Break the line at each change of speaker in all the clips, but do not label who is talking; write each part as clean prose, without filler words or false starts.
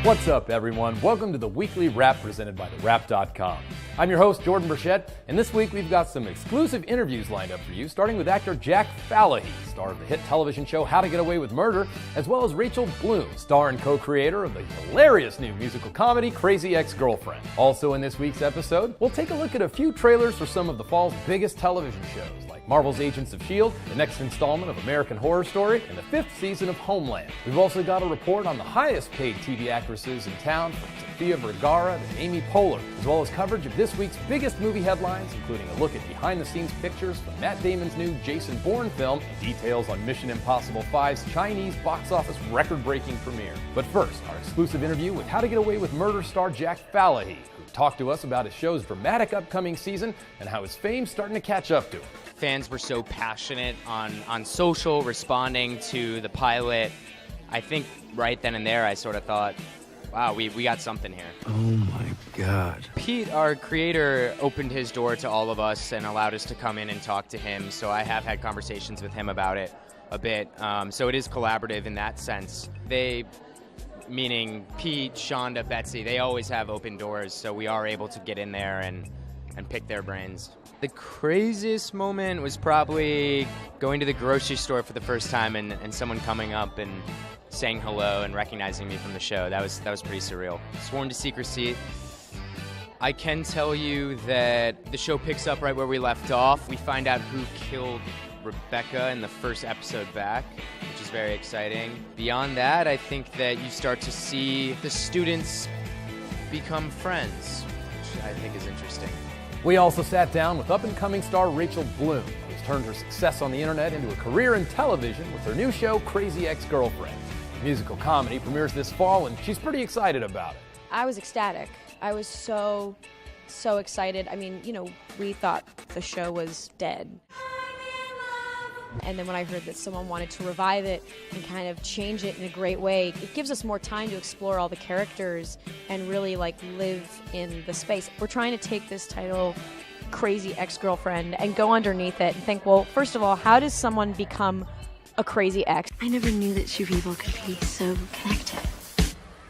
What's up, everyone? Welcome to the weekly wrap presented by TheWrap.com. I'm your host, Jordan Burchett, and this week we've got some exclusive interviews lined up for you, starting with actor Jack Falahy, star of the hit television show How to Get Away with Murder, as well as Rachel Bloom, star and co-creator of the hilarious new musical comedy Crazy Ex-Girlfriend. Also in this week's episode, we'll take a look at a few trailers for some of the fall's biggest television shows, like Marvel's Agents of S.H.I.E.L.D., the next installment of American Horror Story, and the 5th season of Homeland. We've also got a report on the highest paid TV actresses in town, from Sofia Vergara to Amy Poehler, as well as coverage of this week's biggest movie headlines, including a look at behind-the-scenes pictures from Matt Damon's new Jason Bourne film, and details on Mission Impossible 5's Chinese box office record-breaking premiere. But first, our exclusive interview with How to Get Away with Murder star Jack Falahy, who talked to us about his show's dramatic upcoming season and how his fame's starting to catch up to him.
Fans were so passionate on social, responding to the pilot. I think right then and there I sort of thought, wow, we got something here.
Oh my God.
Pete, our creator, opened his door to all of us and allowed us to come in and talk to him, so I have had conversations with him about it a bit. So it is collaborative in that sense. They, meaning Pete, Shonda, Betsy, they always have open doors, so we are able to get in there and pick their brains. The craziest moment was probably going to the grocery store for the first time and someone coming up and saying hello and recognizing me from the show. That was pretty surreal. Sworn to secrecy. I can tell you that the show picks up right where we left off. We find out who killed Rebecca in the first episode back, which is very exciting. Beyond that, I think that you start to see the students become friends, which I think is interesting.
We also sat down with up-and-coming star Rachel Bloom, who's turned her success on the internet into a career in television with her new show, Crazy Ex-Girlfriend. The musical comedy premieres this fall, and she's pretty excited about it.
I was ecstatic. I was so excited. I mean, we thought the show was dead. And then when I heard that someone wanted to revive it and kind of change it in a great way, it gives us more time to explore all the characters and really live in the space. We're trying to take this title, Crazy Ex-Girlfriend, and go underneath it and think, well, first of all, how does someone become a crazy ex?
I never knew that two people could be so connected.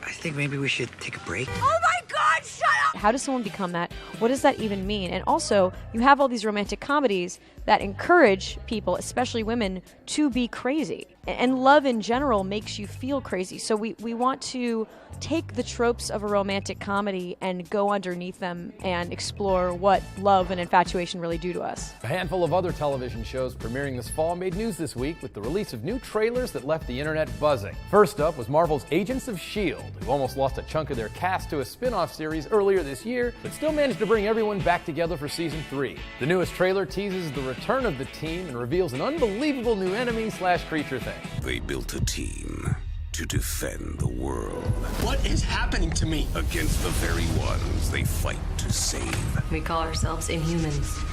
I think maybe we should take a break.
Oh my God, shut up! How does someone become that? What does that even mean? And also, you have all these romantic comedies that encourage people, especially women, to be crazy. And love in general makes you feel crazy. So we want to take the tropes of a romantic comedy and go underneath them and explore what love and infatuation really do to us.
A handful of other television shows premiering this fall made news this week with the release of new trailers that left the internet buzzing. First up was Marvel's Agents of S.H.I.E.L.D., who almost lost a chunk of their cast to a spin-off series earlier this year, but still managed to bring everyone back together for season 3. The newest trailer teases the return of the team and reveals an unbelievable new enemy/creature thing.
They built a team to defend the world.
What is happening to me?
Against the very ones they fight to save.
We call ourselves Inhumans.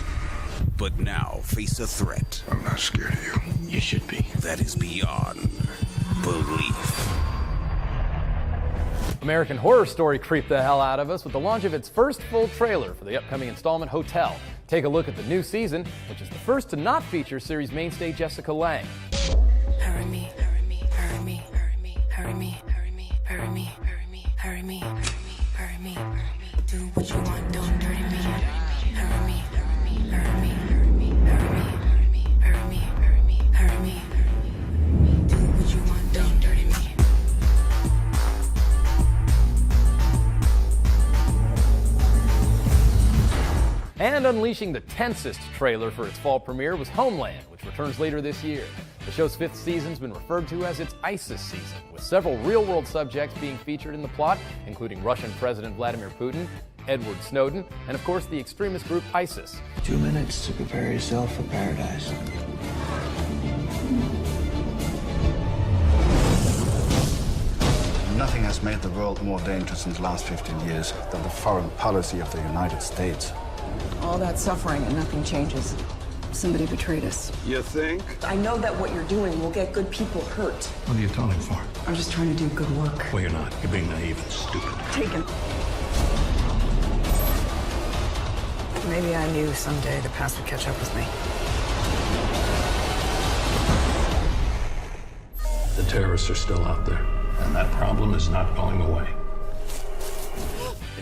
But now face a threat.
I'm not scared of you.
You should be.
That is beyond belief.
American Horror Story creeped the hell out of us with the launch of its first full trailer for the upcoming installment Hotel. Take a look at the new season, which is the first to not feature series mainstay Jessica Lange.
Hurry me, hurry me, hurry me, hurry me, hurry me, hurry me, hurry me, hurry me, hurry me, hurry me, hurry me. Do what you want, don't dirty me. Hurry me, hurry me, hurry me, hurry me, hurry me, hurry me, hurry me, hurry me, hurry me. Do what you want, don't dirty me.
And unleashing the tensest trailer for its fall premiere was Homeland, which returns later this year. The show's 5th season's been referred to as its ISIS season, with several real-world subjects being featured in the plot, including Russian President Vladimir Putin, Edward Snowden, and of course the extremist group ISIS.
2 minutes to prepare yourself for paradise.
Nothing has made the world more dangerous in the last 15 years than the foreign policy of the United States.
All that suffering and nothing changes. Somebody betrayed us.
You think?
I know that what you're doing will get good people hurt.
What are you atoning for?
I'm just trying to do good work.
Well, you're not. You're being naive and stupid.
Taken. Maybe I knew someday the past would catch up with me.
The terrorists are still out there, and that problem is not going away.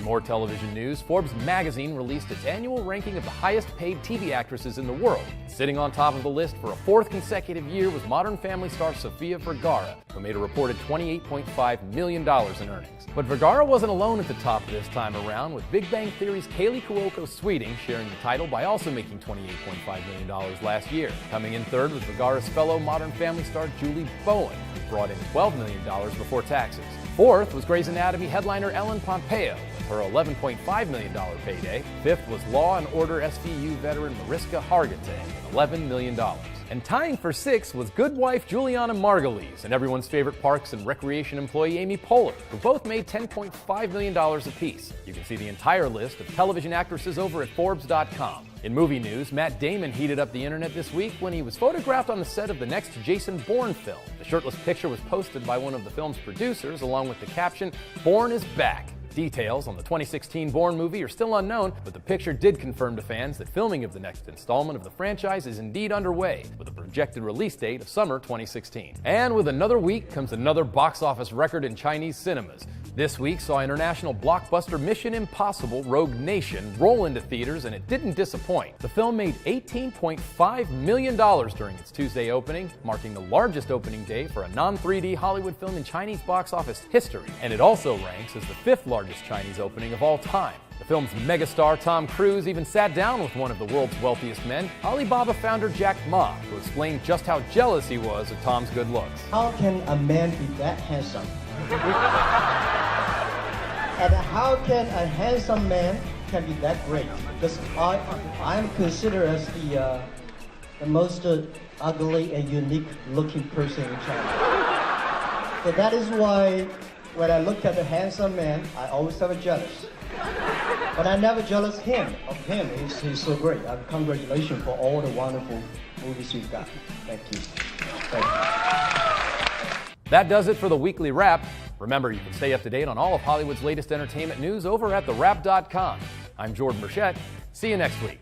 In more television news, Forbes magazine released its annual ranking of the highest-paid TV actresses in the world. Sitting on top of the list for a fourth consecutive year was Modern Family star Sofia Vergara, who made a reported $28.5 million in earnings. But Vergara wasn't alone at the top this time around, with Big Bang Theory's Kaylee Cuoco Sweeting sharing the title by also making $28.5 million last year. Coming in third was Vergara's fellow Modern Family star Julie Bowen, who brought in $12 million before taxes. Fourth was Grey's Anatomy headliner Ellen Pompeo, with her $11.5 million payday. Fifth was Law & Order SVU veteran Mariska Hargitay, with $11 million. And tying for sixth was good wife Juliana Margulies and everyone's favorite Parks and Recreation employee Amy Poehler, who both made $10.5 million apiece. You can see the entire list of television actresses over at Forbes.com. In movie news, Matt Damon heated up the internet this week when he was photographed on the set of the next Jason Bourne film. The shirtless picture was posted by one of the film's producers along with the caption, "Bourne is back." Details on the 2016 Bourne movie are still unknown, but the picture did confirm to fans that filming of the next installment of the franchise is indeed underway, with a projected release date of summer 2016. And with another week comes another box office record in Chinese cinemas. This week saw international blockbuster Mission Impossible Rogue Nation roll into theaters, and it didn't disappoint. The film made $18.5 million during its Tuesday opening, marking the largest opening day for a non-3D Hollywood film in Chinese box office history. And it also ranks as the fifth largest Chinese opening of all time. The film's megastar Tom Cruise even sat down with one of the world's wealthiest men, Alibaba founder Jack Ma, who explained just how jealous he was of Tom's good looks.
How can a man be that handsome? And how can a handsome man can be that great? Because I'm considered as the most ugly and unique looking person in China. So that is why when I look at a handsome man, I always have a jealous. But I never jealous of him. He's so great. Congratulations for all the wonderful movies you've got. Thank you. Thank you.
That does it for the Weekly Wrap. Remember, you can stay up to date on all of Hollywood's latest entertainment news over at TheWrap.com. I'm Jordan Burchett. See you next week.